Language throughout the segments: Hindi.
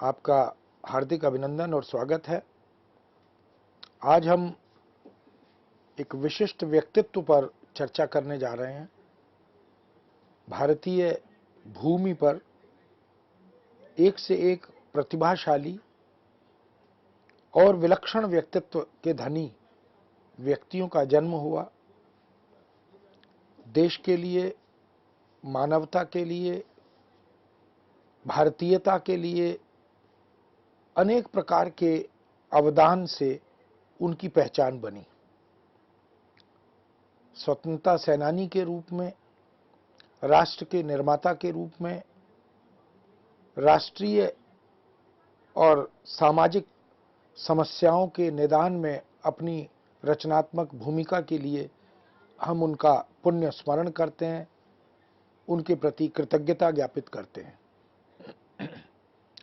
आपका हार्दिक अभिनंदन और स्वागत है। आज हम एक विशिष्ट व्यक्तित्व पर चर्चा करने जा रहे हैं। भारतीय भूमि पर एक से एक प्रतिभाशाली और विलक्षण व्यक्तित्व के धनी व्यक्तियों का जन्म हुआ। देश के लिए, मानवता के लिए, भारतीयता के लिए अनेक प्रकार के अवदान से उनकी पहचान बनी। स्वतंत्रता सेनानी के रूप में, राष्ट्र के निर्माता के रूप में, राष्ट्रीय और सामाजिक समस्याओं के निदान में अपनी रचनात्मक भूमिका के लिए हम उनका पुण्य स्मरण करते हैं, उनके प्रति कृतज्ञता ज्ञापित करते हैं।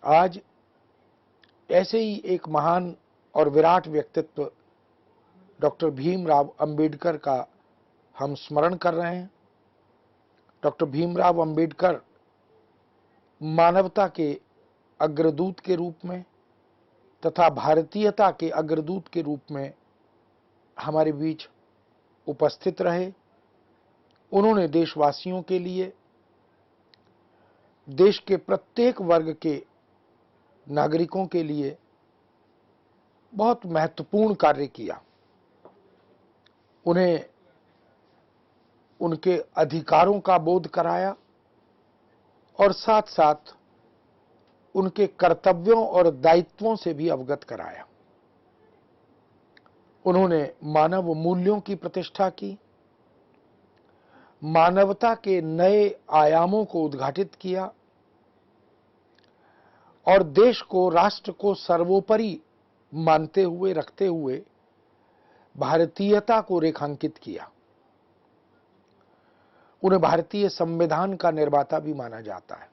आज ऐसे ही एक महान और विराट व्यक्तित्व डॉक्टर भीमराव अंबेडकर का हम स्मरण कर रहे हैं। डॉक्टर भीमराव अंबेडकर मानवता के अग्रदूत के रूप में तथा भारतीयता के अग्रदूत के रूप में हमारे बीच उपस्थित रहे। उन्होंने देशवासियों के लिए, देश के प्रत्येक वर्ग के नागरिकों के लिए बहुत महत्वपूर्ण कार्य किया। उन्हें उनके अधिकारों का बोध कराया और साथ साथ उनके कर्तव्यों और दायित्वों से भी अवगत कराया। उन्होंने मानव मूल्यों की प्रतिष्ठा की, मानवता के नए आयामों को उद्घाटित किया और देश को, राष्ट्र को सर्वोपरि मानते हुए, रखते हुए भारतीयता को रेखांकित किया। उन्हें भारतीय संविधान का निर्माता भी माना जाता है।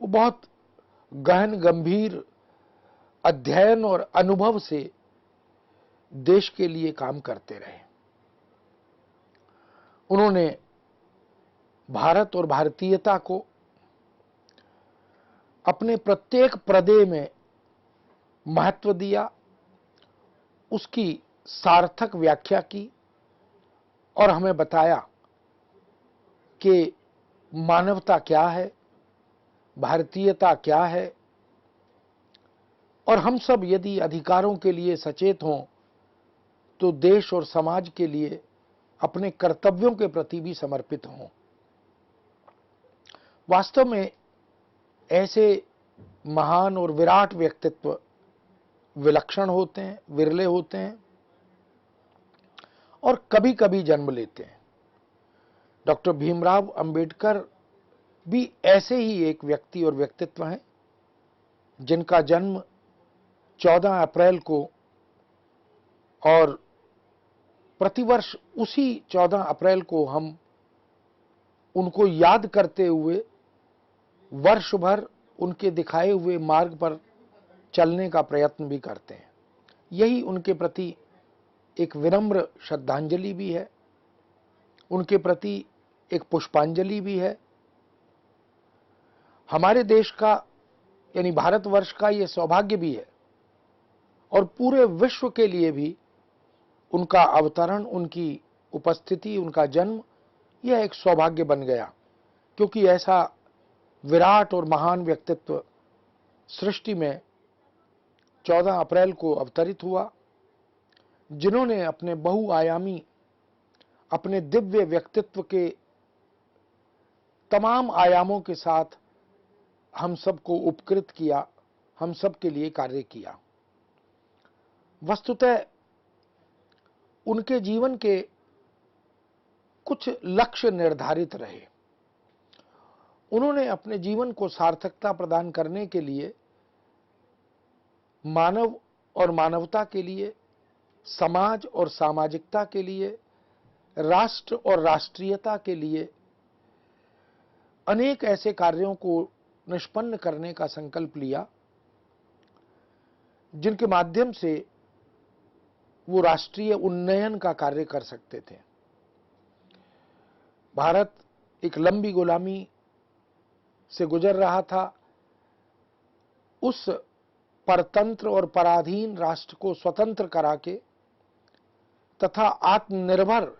वो बहुत गहन गंभीर अध्ययन और अनुभव से देश के लिए काम करते रहे। उन्होंने भारत और भारतीयता को अपने प्रत्येक प्रदेय में महत्व दिया, उसकी सार्थक व्याख्या की और हमें बताया कि मानवता क्या है, भारतीयता क्या है, और हम सब यदि अधिकारों के लिए सचेत हों तो देश और समाज के लिए अपने कर्तव्यों के प्रति भी समर्पित हों। वास्तव में ऐसे महान और विराट व्यक्तित्व विलक्षण होते हैं, विरले होते हैं और कभी कभी जन्म लेते हैं। डॉक्टर भीमराव अंबेडकर भी ऐसे ही एक व्यक्ति और व्यक्तित्व हैं जिनका जन्म 14 अप्रैल को, और प्रतिवर्ष उसी 14 अप्रैल को हम उनको याद करते हुए वर्ष भर उनके दिखाए हुए मार्ग पर चलने का प्रयत्न भी करते हैं। यही उनके प्रति एक विनम्र श्रद्धांजलि भी है, उनके प्रति एक पुष्पांजलि भी है। हमारे देश का यानी भारतवर्ष का यह सौभाग्य भी है और पूरे विश्व के लिए भी उनका अवतरण, उनकी उपस्थिति, उनका जन्म यह एक सौभाग्य बन गया, क्योंकि ऐसा विराट और महान व्यक्तित्व सृष्टि में 14 अप्रैल को अवतरित हुआ, जिन्होंने अपने बहुआयामी, अपने दिव्य व्यक्तित्व के तमाम आयामों के साथ हम सबको उपकृत किया, हम सब के लिए कार्य किया। वस्तुतः उनके जीवन के कुछ लक्ष्य निर्धारित रहे। उन्होंने अपने जीवन को सार्थकता प्रदान करने के लिए मानव और मानवता के लिए, समाज और सामाजिकता के लिए, राष्ट्र और राष्ट्रीयता के लिए अनेक ऐसे कार्यों को निष्पन्न करने का संकल्प लिया जिनके माध्यम से वो राष्ट्रीय उन्नयन का कार्य कर सकते थे। भारत एक लंबी गुलामी से गुजर रहा था, उस परतंत्र और पराधीन राष्ट्र को स्वतंत्र करा के तथा आत्मनिर्भर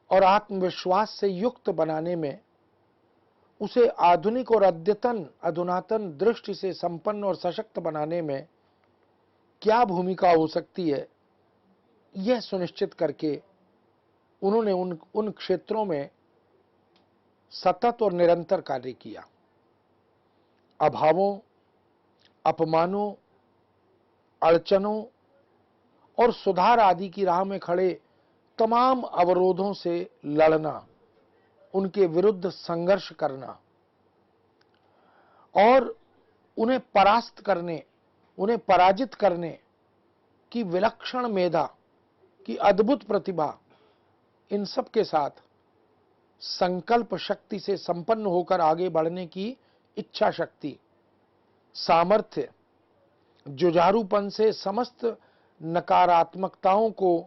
और आत्मविश्वास से युक्त बनाने में, उसे आधुनिक और अधुनातन दृष्टि से संपन्न और सशक्त बनाने में क्या भूमिका हो सकती है, यह सुनिश्चित करके उन्होंने उन क्षेत्रों में सतत और निरंतर कार्य किया। अभावों, अपमानों, अड़चनों और सुधार आदि की राह में खड़े तमाम अवरोधों से लड़ना, उनके विरुद्ध संघर्ष करना और उन्हें परास्त करने, उन्हें पराजित करने की विलक्षण मेधा, की अद्भुत प्रतिभा, इन सब के साथ संकल्प शक्ति से संपन्न होकर आगे बढ़ने की इच्छा शक्ति, सामर्थ्य, जुझारूपन से समस्त नकारात्मकताओं को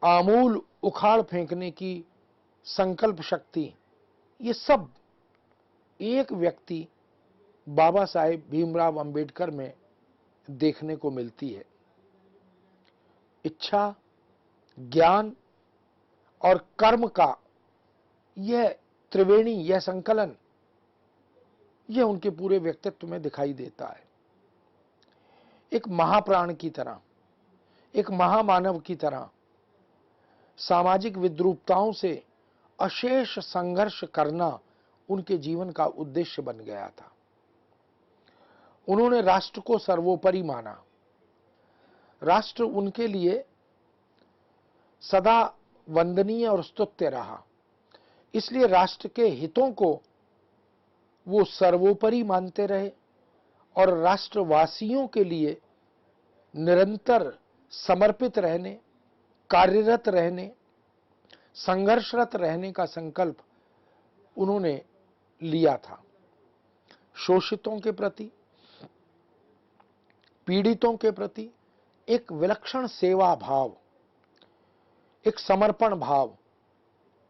आमूल उखाड़ फेंकने की संकल्प शक्ति, ये सब एक व्यक्ति बाबा साहेब भीमराव अंबेडकर में देखने को मिलती है। इच्छा, ज्ञान और कर्म का यह त्रिवेणी, यह संकलन, यह उनके पूरे व्यक्तित्व में दिखाई देता है। एक महाप्राण की तरह, एक महामानव की तरह सामाजिक विद्रूपताओं से अशेष संघर्ष करना उनके जीवन का उद्देश्य बन गया था। उन्होंने राष्ट्र को सर्वोपरि माना। राष्ट्र उनके लिए सदा वंदनीय और स्तुत्य रहा, इसलिए राष्ट्र के हितों को वो सर्वोपरि मानते रहे और राष्ट्रवासियों के लिए निरंतर समर्पित रहने, कार्यरत रहने, संघर्षरत रहने का संकल्प उन्होंने लिया था। शोषितों के प्रति, पीड़ितों के प्रति एक विलक्षण सेवा भाव, एक समर्पण भाव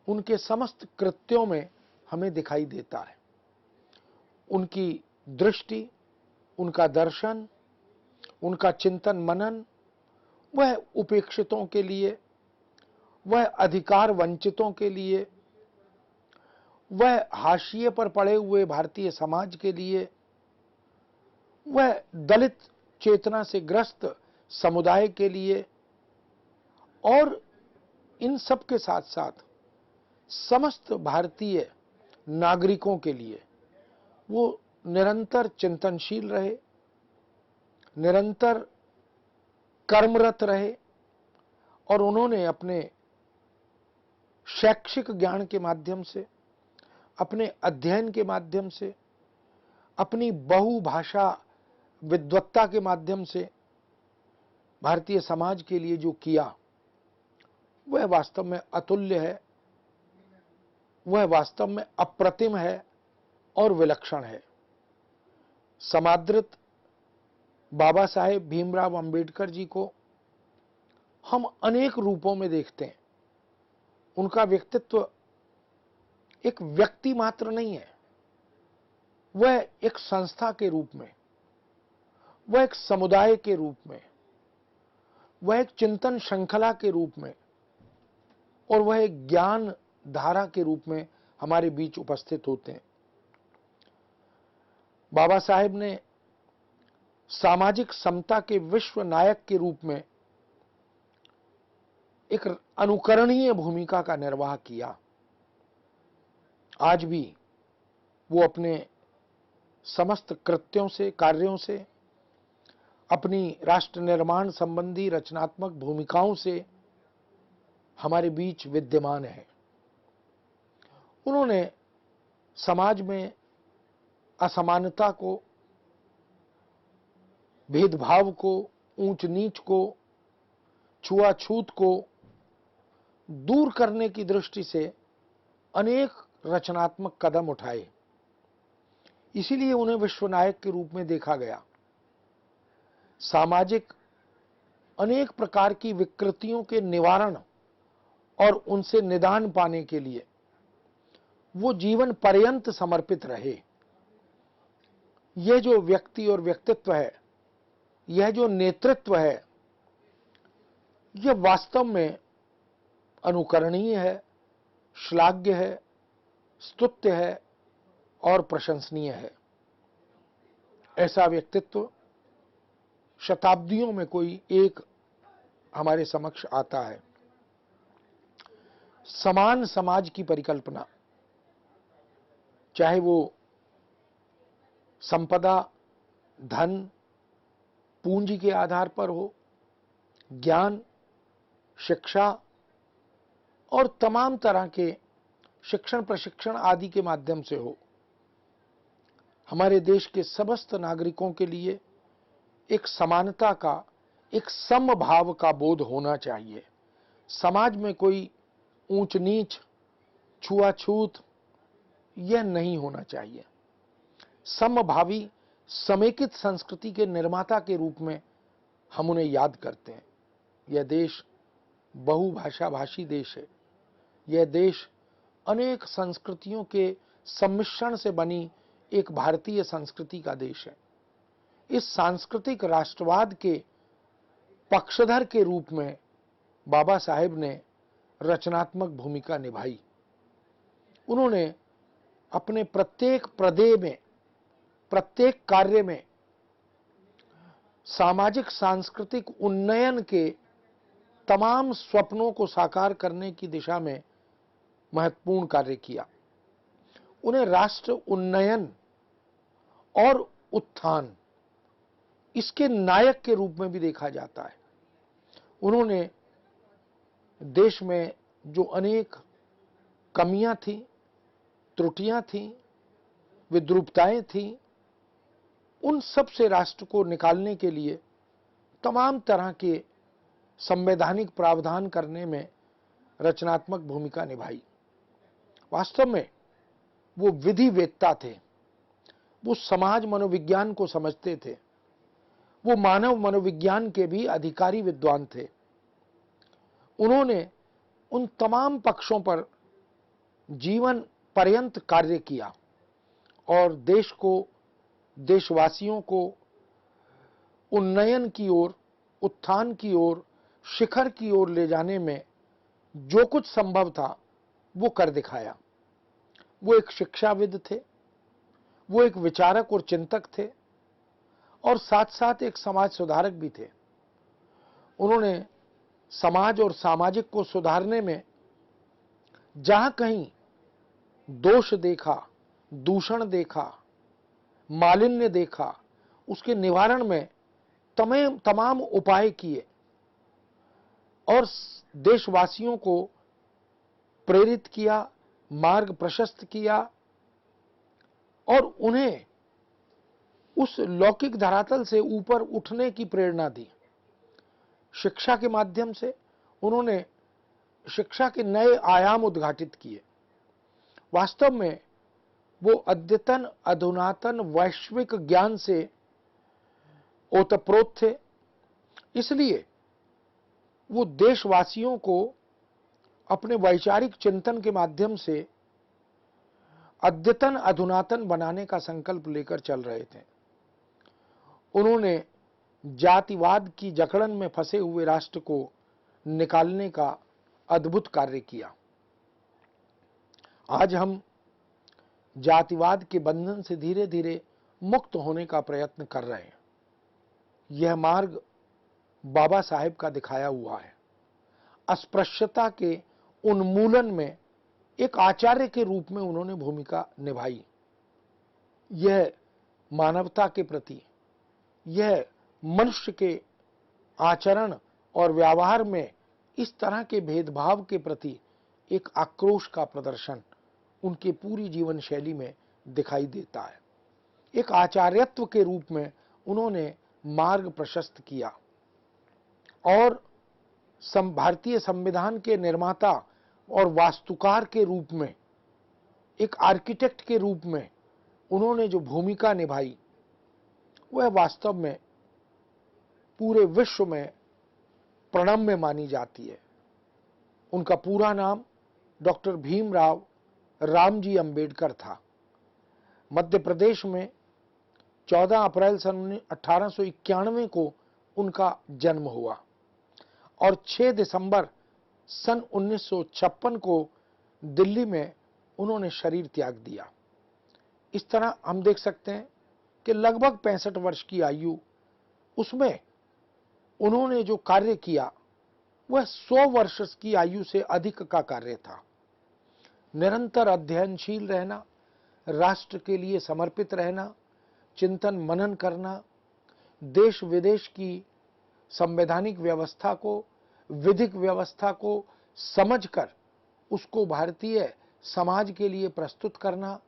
उनके समस्त कृत्यों में हमें दिखाई देता है। उनकी दृष्टि, उनका दर्शन, उनका चिंतन मनन, वह उपेक्षितों के लिए, वह अधिकार वंचितों के लिए, वह हाशिए पर पड़े हुए भारतीय समाज के लिए, वह दलित चेतना से ग्रस्त समुदाय के लिए और इन सब के साथ साथ समस्त भारतीय नागरिकों के लिए वो निरंतर चिंतनशील रहे, निरंतर कर्मरत रहे और उन्होंने अपने शैक्षिक ज्ञान के माध्यम से, अपने अध्ययन के माध्यम से, अपनी बहुभाषा विद्वत्ता के माध्यम से भारतीय समाज के लिए जो किया, वह वास्तव में अतुल्य है, वह वास्तव में अप्रतिम है और विलक्षण है। समादृत बाबा साहेब भीमराव अंबेडकर जी को हम अनेक रूपों में देखते हैं। उनका व्यक्तित्व एक व्यक्ति मात्र नहीं है, वह एक संस्था के रूप में, वह एक समुदाय के रूप में, वह एक चिंतन श्रृंखला के रूप में और वह एक ज्ञान धारा के रूप में हमारे बीच उपस्थित होते हैं। बाबा साहेब ने सामाजिक समता के विश्व नायक के रूप में एक अनुकरणीय भूमिका का निर्वाह किया। आज भी वो अपने समस्त कृत्यों से, कार्यों से, अपनी राष्ट्र निर्माण संबंधी रचनात्मक भूमिकाओं से हमारे बीच विद्यमान है। उन्होंने समाज में असमानता को, भेदभाव को, ऊंच नीच को, छुआछूत को दूर करने की दृष्टि से अनेक रचनात्मक कदम उठाए। इसीलिए उन्हें विश्व नायक के रूप में देखा गया। सामाजिक अनेक प्रकार की विकृतियों के निवारण और उनसे निदान पाने के लिए वो जीवन पर्यंत समर्पित रहे। यह जो व्यक्ति और व्यक्तित्व है, यह जो नेतृत्व है, यह वास्तव में अनुकरणीय है, श्लाघ्य है, स्तुत्य है और प्रशंसनीय है। ऐसा व्यक्तित्व शताब्दियों में कोई एक हमारे समक्ष आता है। समान समाज की परिकल्पना, चाहे वो संपदा, धन, पूंजी के आधार पर हो, ज्ञान, शिक्षा और तमाम तरह के शिक्षण प्रशिक्षण आदि के माध्यम से हो, हमारे देश के समस्त नागरिकों के लिए एक समानता का, एक समभाव का बोध होना चाहिए। समाज में कोई ऊंच नीच, छुआछूत यह नहीं होना चाहिए। समभावी समेकित संस्कृति के निर्माता के रूप में हम उन्हें याद करते हैं। यह देश बहुभाषा भाषी देश है। यह देश अनेक संस्कृतियों के सम्मिश्रण से बनी एक भारतीय संस्कृति का देश है। इस सांस्कृतिक राष्ट्रवाद के पक्षधर के रूप में बाबा साहेब ने रचनात्मक भूमिका निभाई। उन्होंने अपने प्रत्येक प्रदेय में, प्रत्येक कार्य में सामाजिक सांस्कृतिक उन्नयन के तमाम स्वप्नों को साकार करने की दिशा में महत्वपूर्ण कार्य किया। उन्हें राष्ट्र उन्नयन और उत्थान इसके नायक के रूप में भी देखा जाता है। उन्होंने देश में जो अनेक कमियां थी, त्रुटियां थी, विद्रूपताएं थी, उन सब से राष्ट्र को निकालने के लिए तमाम तरह के संवैधानिक प्रावधान करने में रचनात्मक भूमिका निभाई। वास्तव में वो विधिवेत्ता थे, वो समाज मनोविज्ञान को समझते थे, वो मानव मनोविज्ञान के भी अधिकारी विद्वान थे। उन्होंने उन तमाम पक्षों पर जीवन पर्यंत कार्य किया और देश को, देशवासियों को उन्नयन की ओर, उत्थान की ओर, शिखर की ओर ले जाने में जो कुछ संभव था वो कर दिखाया। वो एक शिक्षाविद थे, वो एक विचारक और चिंतक थे और साथ साथ एक समाज सुधारक भी थे। उन्होंने समाज और सामाजिक को सुधारने में जहां कहीं दोष देखा, दूषण देखा, मालिन्य देखा, उसके निवारण में तमाम उपाय किए और देशवासियों को प्रेरित किया, मार्ग प्रशस्त किया और उन्हें उस लौकिक धरातल से ऊपर उठने की प्रेरणा दी। शिक्षा के माध्यम से उन्होंने शिक्षा के नए आयाम उद्घाटित किए। वास्तव में वो अद्यतन, अधुनातन वैश्विक ज्ञान से ओतप्रोत थे। इसलिए वो देशवासियों को अपने वैचारिक चिंतन के माध्यम से अद्यतन, अधुनातन बनाने का संकल्प लेकर चल रहे थे। उन्होंने जातिवाद की जकड़न में फंसे हुए राष्ट्र को निकालने का अद्भुत कार्य किया। आज हम जातिवाद के बंधन से धीरे धीरे मुक्त होने का प्रयत्न कर रहे हैं। यह मार्ग बाबा साहेब का दिखाया हुआ है। अस्पृश्यता के उन्मूलन में एक आचार्य के रूप में उन्होंने भूमिका निभाई। यह मानवता के प्रति, यह मनुष्य के आचरण और व्यवहार में इस तरह के भेदभाव के प्रति एक आक्रोश का प्रदर्शन उनके पूरी जीवन शैली में दिखाई देता है। एक आचार्यत्व के रूप में उन्होंने मार्ग प्रशस्त किया और भारतीय संविधान के निर्माता और वास्तुकार के रूप में, एक आर्किटेक्ट के रूप में उन्होंने जो भूमिका निभाई वह वास्तव में पूरे विश्व में प्रणम्य मानी जाती है। उनका पूरा नाम डॉक्टर भीमराव रामजी अंबेडकर था। मध्य प्रदेश में 14 अप्रैल सन 1891 को उनका जन्म हुआ और 6 दिसंबर सन 1956 को दिल्ली में उन्होंने शरीर त्याग दिया। इस तरह हम देख सकते हैं कि लगभग 65 वर्ष की आयु, उसमें उन्होंने जो कार्य किया वह 100 वर्ष की आयु से अधिक का कार्य था। निरंतर अध्ययनशील रहना, राष्ट्र के लिए समर्पित रहना, चिंतन मनन करना, देश विदेश की संवैधानिक व्यवस्था को, विधिक व्यवस्था को समझकर उसको भारतीय समाज के लिए प्रस्तुत करना,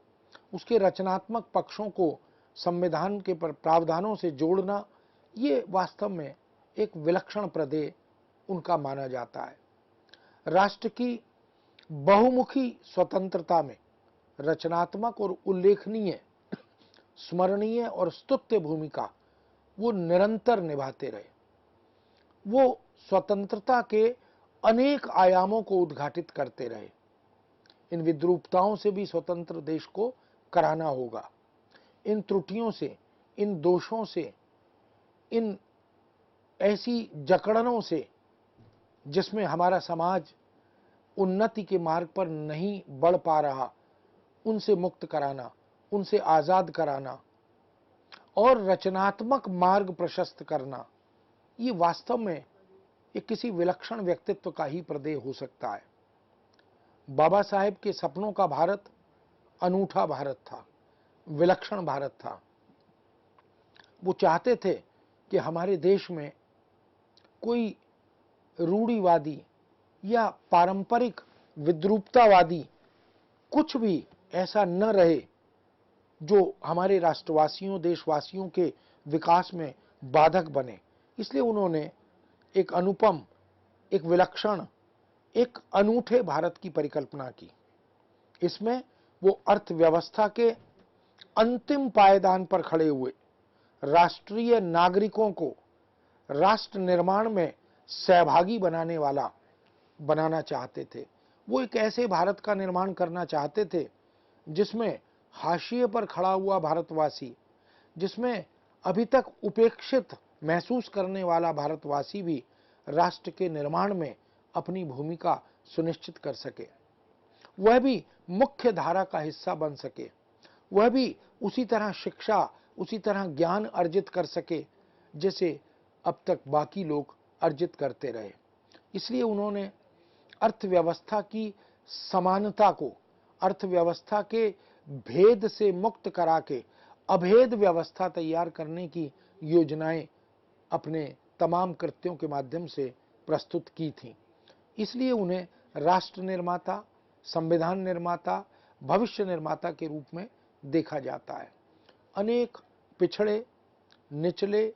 उसके रचनात्मक पक्षों को संविधान के प्रावधानों से जोड़ना, ये वास्तव में एक विलक्षण प्रदेय उनका माना जाता है। राष्ट्र की बहुमुखी स्वतंत्रता में रचनात्मक और उल्लेखनीय, स्मरणीय और स्तुत्य भूमिका वो निरंतर निभाते रहे। वो स्वतंत्रता के अनेक आयामों को उद्घाटित करते रहे। इन विद्रूपताओं से भी स्वतंत्र देश को कराना होगा। इन त्रुटियों से, इन दोषों से, इन ऐसी जकड़नों से जिसमें हमारा समाज उन्नति के मार्ग पर नहीं बढ़ पा रहा, उनसे मुक्त कराना, उनसे आजाद कराना और रचनात्मक मार्ग प्रशस्त करना, ये वास्तव में एक किसी विलक्षण व्यक्तित्व का ही प्रदेय हो सकता है। बाबा साहेब के सपनों का भारत अनूठा भारत था, विलक्षण भारत था। वो चाहते थे कि हमारे देश में कोई रूढ़िवादी या पारंपरिक विद्रूपतावादी कुछ भी ऐसा न रहे जो हमारे राष्ट्रवासियों, देशवासियों के विकास में बाधक बने। इसलिए उन्होंने एक अनुपम, एक विलक्षण, एक अनूठे भारत की परिकल्पना की। इसमें वो अर्थव्यवस्था के अंतिम पायदान पर खड़े हुए राष्ट्रीय नागरिकों को राष्ट्र निर्माण में सहभागी बनाना चाहते थे। वो एक ऐसे भारत का निर्माण करना चाहते थे जिसमें हाशिए पर खड़ा हुआ भारतवासी, जिसमें अभी तक उपेक्षित महसूस करने वाला भारतवासी भी राष्ट्र के निर्माण में अपनी भूमिका सुनिश्चित कर सके, वह भी मुख्य धारा का हिस्सा बन सके, वह भी उसी तरह शिक्षा, उसी तरह ज्ञान अर्जित कर सके जैसे अब तक बाकी लोग अर्जित करते रहे। इसलिए उन्होंने अर्थव्यवस्था की समानता को, अर्थव्यवस्था के भेद से मुक्त करा के अभेद व्यवस्था तैयार करने की योजनाएं अपने तमाम कृत्यों के माध्यम से प्रस्तुत की थीं। इसलिए उन्हें राष्ट्र निर्माता, संविधान निर्माता, भविष्य निर्माता के रूप में देखा जाता है। अनेक पिछड़े, निचले,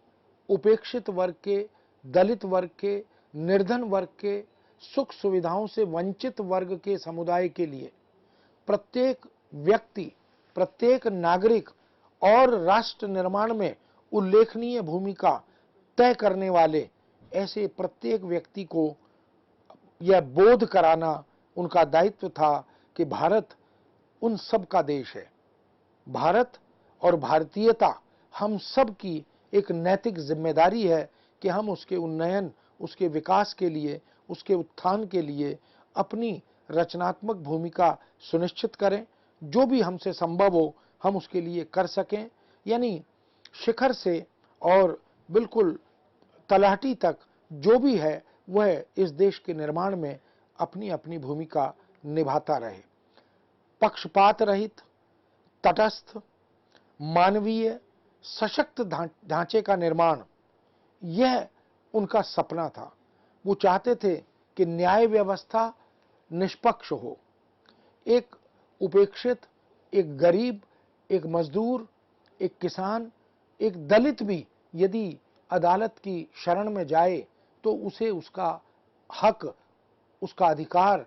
उपेक्षित वर्ग के, दलित वर्ग के, निर्धन वर्ग के, सुख सुविधाओं से वंचित वर्ग के समुदाय के लिए प्रत्येक व्यक्ति, प्रत्येक नागरिक और राष्ट्र निर्माण में उल्लेखनीय भूमिका तय करने वाले ऐसे प्रत्येक व्यक्ति को यह बोध कराना उनका दायित्व था कि भारत उन सब का देश है। भारत और भारतीयता हम सब की एक नैतिक जिम्मेदारी है कि हम उसके उन्नयन, उसके विकास के लिए, उसके उत्थान के लिए अपनी रचनात्मक भूमिका सुनिश्चित करें। जो भी हमसे संभव हो हम उसके लिए कर सकें। यानी शिखर से और बिल्कुल तलहटी तक जो भी है वह इस देश के निर्माण में अपनी अपनी भूमिका निभाता रहे। पक्षपात रहित, तटस्थ, मानवीय, सशक्त ढांचे का निर्माण, यह उनका सपना था। वो चाहते थे कि न्याय व्यवस्था निष्पक्ष हो। एक उपेक्षित, एक गरीब, एक मजदूर, एक किसान, एक दलित भी यदि अदालत की शरण में जाए तो उसे उसका हक, उसका अधिकार,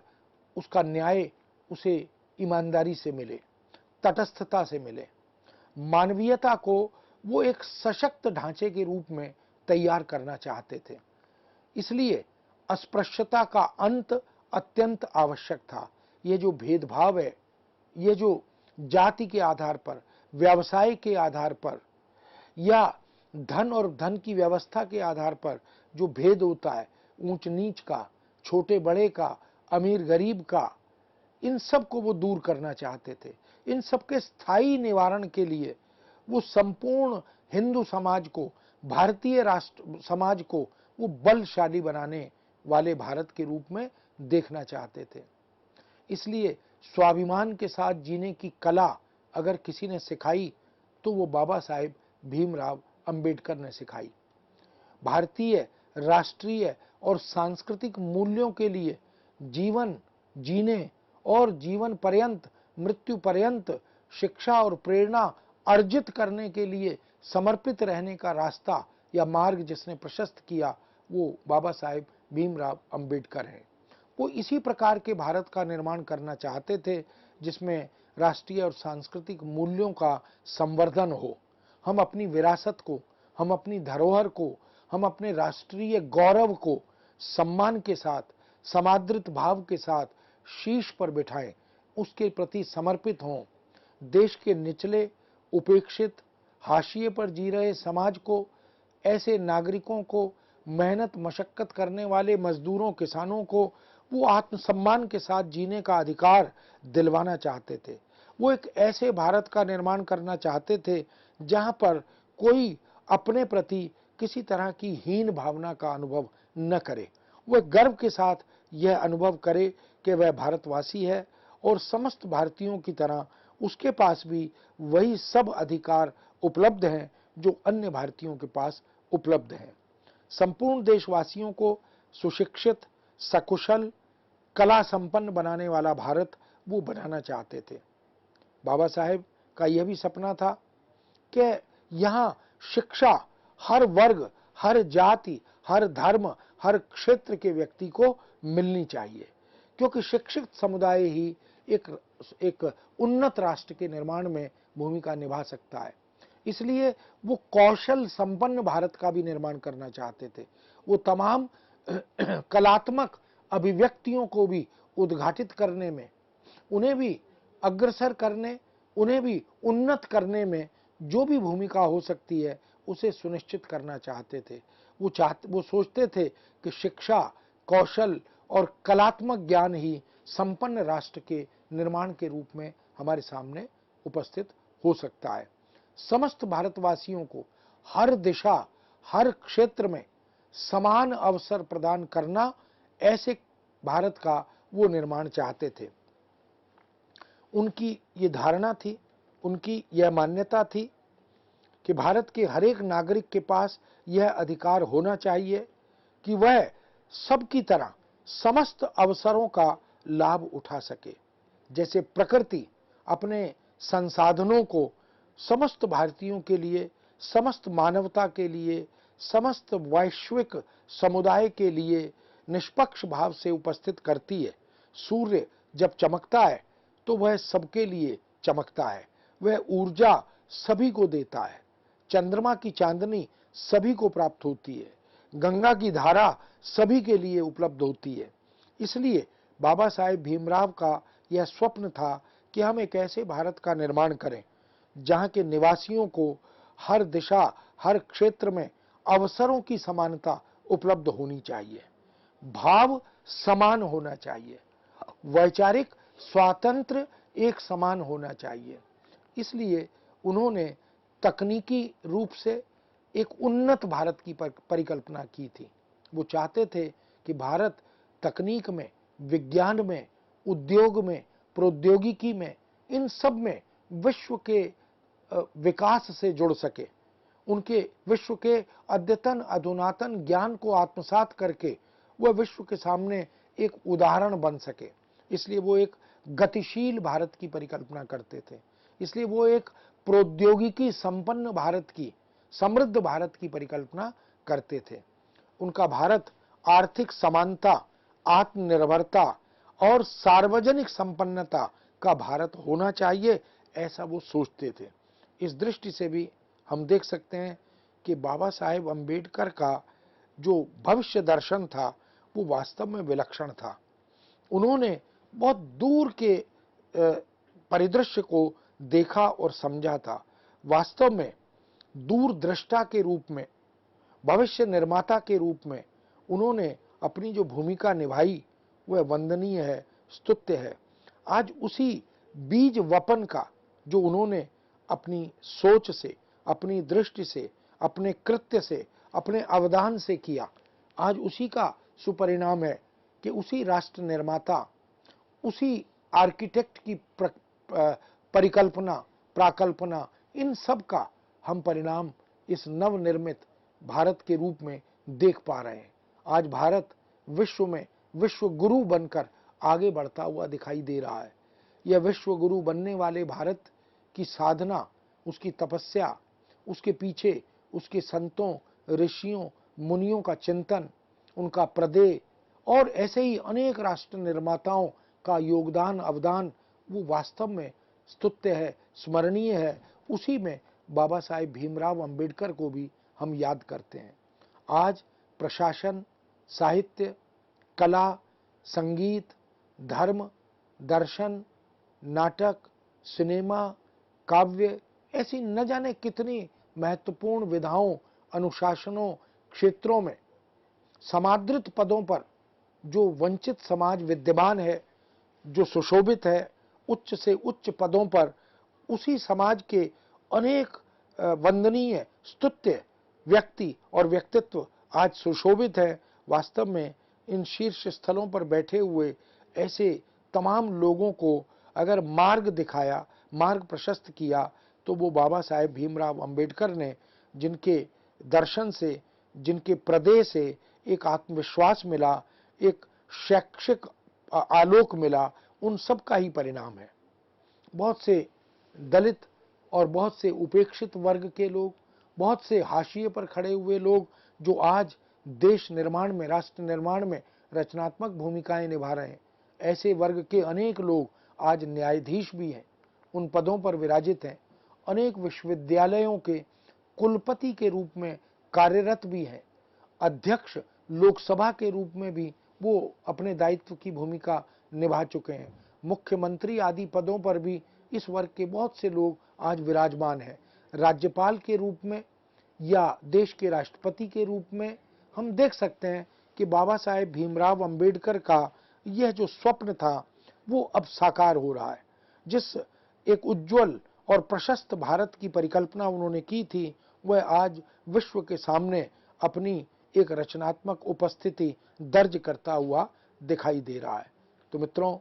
उसका न्याय उसे ईमानदारी से मिले, तटस्थता से मिले। मानवीयता को वो एक सशक्त ढांचे के रूप में तैयार करना चाहते थे। इसलिए अस्पृश्यता का अंत अत्यंत आवश्यक था। ये जो भेदभाव है, ये जो जाति के आधार पर, व्यवसाय के आधार पर या धन और धन की व्यवस्था के आधार पर जो भेद होता है, ऊंच नीच का, छोटे बड़े का, अमीर गरीब का, इन सब को वो दूर करना चाहते थे। इन सब के स्थायी निवारण के लिए वो संपूर्ण हिंदू समाज को, भारतीय राष्ट्र समाज को वो बलशाली बनाने वाले भारत के रूप में देखना चाहते थे। इसलिए स्वाभिमान के साथ जीने की कला अगर किसी ने सिखाई तो वो बाबा साहेब भीमराव अंबेडकर ने सिखाई। भारतीय राष्ट्रीय और सांस्कृतिक मूल्यों के लिए जीवन जीने और जीवन पर्यंत, मृत्यु पर्यंत शिक्षा और प्रेरणा अर्जित करने के लिए समर्पित रहने का रास्ता या मार्ग जिसने प्रशस्त किया वो बाबा साहेब भीमराव अंबेडकर हैं। वो इसी प्रकार के भारत का निर्माण करना चाहते थे जिसमें राष्ट्रीय और सांस्कृतिक मूल्यों का संवर्धन हो। हम अपनी विरासत को, हम अपनी धरोहर को, हम अपने राष्ट्रीय गौरव को सम्मान के साथ, समादृत भाव के साथ शीर्ष पर बिठाएं, उसके प्रति समर्पित हों। देश के निचले, उपेक्षित, हाशिए पर जी रहे समाज को, ऐसे नागरिकों को, मेहनत मशक्कत करने वाले मजदूरों, किसानों को वो आत्मसम्मान के साथ जीने का अधिकार दिलवाना चाहते थे। वो एक ऐसे भारत का निर्माण करना चाहते थे जहां पर कोई अपने प्रति किसी तरह की हीन भावना का अनुभव न करे। वह गर्व के साथ यह अनुभव करे कि वह भारतवासी है और समस्त भारतीयों की तरह उसके पास भी वही सब अधिकार उपलब्ध हैं जो अन्य भारतीयों के पास उपलब्ध हैं। संपूर्ण देशवासियों को सुशिक्षित, सकुशल, कला संपन्न बनाने वाला भारत वो बनाना चाहते थे। बाबा साहेब का यह भी सपना था कि यहाँ शिक्षा हर वर्ग, हर जाति, हर धर्म, हर क्षेत्र के व्यक्ति को मिलनी चाहिए, क्योंकि शिक्षित समुदाय ही एक उन्नत राष्ट्र के निर्माण में भूमिका निभा सकता है। इसलिए वो कौशल संपन्न भारत का भी निर्माण करना चाहते थे। वो तमाम कलात्मक अभिव्यक्तियों को भी उद्घाटित करने में, उन्हें भी अग्रसर करने, उन्हें भी उन्नत करने में जो भी भूमिका हो सकती है उसे सुनिश्चित करना चाहते थे। वो सोचते थे कि शिक्षा, कौशल और कलात्मक ज्ञान ही संपन्न राष्ट्र के निर्माण के रूप में हमारे सामने उपस्थित हो सकता है। समस्त भारतवासियों को हर दिशा, हर क्षेत्र में समान अवसर प्रदान करना, ऐसे भारत का वो निर्माण चाहते थे। उनकी ये धारणा थी, उनकी यह मान्यता थी कि भारत के हर एक नागरिक के पास यह अधिकार होना चाहिए कि वह सबकी तरह समस्त अवसरों का लाभ उठा सके। जैसे प्रकृति अपने संसाधनों को समस्त भारतीयों के लिए, समस्त मानवता के लिए, समस्त वैश्विक समुदाय के लिए निष्पक्ष भाव से उपस्थित करती है। सूर्य जब चमकता है तो वह सबके लिए चमकता है, वह ऊर्जा सभी को देता है। चंद्रमा की चांदनी सभी को प्राप्त होती है, गंगा की धारा सभी के लिए उपलब्ध होती है। इसलिए बाबा साहेब भीमराव का यह स्वप्न था कि हम एक ऐसे भारत का निर्माण करें जहां के निवासियों को हर दिशा, हर क्षेत्र में अवसरों की समानता उपलब्ध होनी चाहिए, भाव समान होना चाहिए, वैचारिक स्वातंत्र्य एक समान होना चाहिए। इसलिए उन्होंने तकनीकी रूप से एक उन्नत भारत की परिकल्पना की थी। वो चाहते थे कि भारत तकनीक में, विज्ञान में, उद्योग में, प्रौद्योगिकी में, इन सब में विश्व के विकास से जुड़ सके, उनके विश्व के अद्यतन अधुनातन ज्ञान को आत्मसात करके वह विश्व के सामने एक उदाहरण बन सके। इसलिए वो एक गतिशील भारत की परिकल्पना करते थे। इसलिए वो एक प्रौद्योगिकी संपन्न भारत की, समृद्ध भारत की परिकल्पना करते थे। उनका भारत आर्थिक समानता, आत्मनिर्भरता और सार्वजनिक संपन्नता का भारत होना चाहिए, ऐसा वो सोचते थे। इस दृष्टि से भी हम देख सकते हैं कि बाबा साहेब अंबेडकर का जो भविष्य दर्शन था वो वास्तव में विलक्षण था। उन्होंने बहुत दूर के परिदृश्य को देखा और समझा था। वास्तव में दूरदृष्टा के रूप में, भविष्य निर्माता के रूप में उन्होंने अपनी जो भूमिका निभाई वह वंदनीय है, स्तुत्य है। आज उसी बीज वपन का जो उन्होंने अपनी सोच से, अपनी दृष्टि से, अपने कृत्य से, अपने अवदान से किया, आज उसी का सुपरिणाम है कि उसी राष्ट्र निर्माता, उसी आर्किटेक्ट की परिकल्पना, प्राकल्पना, इन सब का हम परिणाम इस नवनिर्मित भारत के रूप में देख पा रहे हैं। आज भारत विश्व में विश्व गुरु बनकर आगे बढ़ता हुआ दिखाई दे रहा है। यह विश्व गुरु बनने वाले भारत की साधना, उसकी तपस्या, उसके पीछे उसके संतों, ऋषियों, मुनियों का चिंतन, उनका प्रदेय और ऐसे ही अनेक राष्ट्र निर्माताओं का योगदान, अवदान, वो वास्तव में स्तुत्य है, स्मरणीय है। उसी में बाबा साहेब भीमराव अंबेडकर को भी हम याद करते हैं। आज प्रशासन, साहित्य, कला, संगीत, धर्म, दर्शन, नाटक, सिनेमा, काव्य, ऐसी न जाने कितनी महत्वपूर्ण विधाओं, अनुशासनों, क्षेत्रों में समादृत पदों पर जो वंचित समाज विद्यमान है, जो सुशोभित है, उच्च से उच्च पदों पर उसी समाज के अनेक वंदनीय, स्तुत्य व्यक्ति और व्यक्तित्व आज सुशोभित है। वास्तव में इन शीर्ष स्थलों पर बैठे हुए ऐसे तमाम लोगों को अगर मार्ग दिखाया, मार्ग प्रशस्त किया, तो वो बाबा साहेब भीमराव अंबेडकर ने, जिनके दर्शन से, जिनके प्रदेय से एक आत्मविश्वास मिला, एक शैक्षिक आलोक मिला, उन सब का ही परिणाम है। बहुत से दलित और बहुत से उपेक्षित वर्ग के लोग, बहुत से हाशिए पर खड़े हुए लोग जो आज देश निर्माण में, राष्ट्र निर्माण में रचनात्मक भूमिकाएं निभा रहे हैं, ऐसे वर्ग के अनेक लोग आज न्यायाधीश भी हैं, उन पदों पर विराजित हैं, अनेक विश्वविद्यालयों के कुलपति के रूप में कार्यरत भी हैं, अध्यक्ष लोकसभा के रूप में भी वो अपने दायित्व की भूमिका निभा चुके हैं, मुख्यमंत्री आदि पदों पर भी इस वर्ग के बहुत से लोग आज विराजमान हैं। राज्यपाल के रूप में या देश के राष्ट्रपति के रूप में हम देख सकते हैं कि बाबा साहेब भीमराव अंबेडकर का यह जो स्वप्न था वो अब साकार हो रहा है। जिस एक उज्जवल और प्रशस्त भारत की परिकल्पना उन्होंने की थी, वह आज विश्व के सामने अपनी एक रचनात्मक उपस्थिति दर्ज करता हुआ दिखाई दे रहा है। तो मित्रों,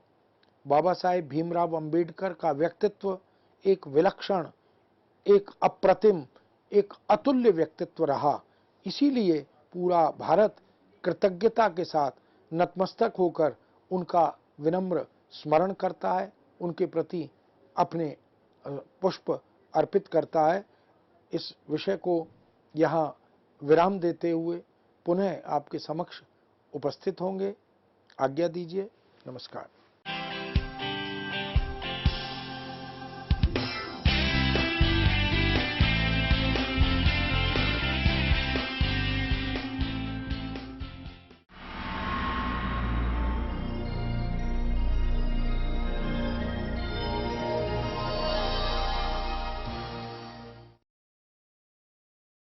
बाबा साहेब भीमराव अंबेडकर का व्यक्तित्व एक विलक्षण, एक अप्रतिम, एक अतुल्य व्यक्तित्व रहा। इसीलिए पूरा भारत कृतज्ञता के साथ नतमस्तक होकर उनका विनम्र स्मरण करता है, उनके प्रति अपने पुष्प अर्पित करता है। इस विषय को यहाँ विराम देते हुए पुनः आपके समक्ष उपस्थित होंगे। आज्ञा दीजिए। नमस्कार।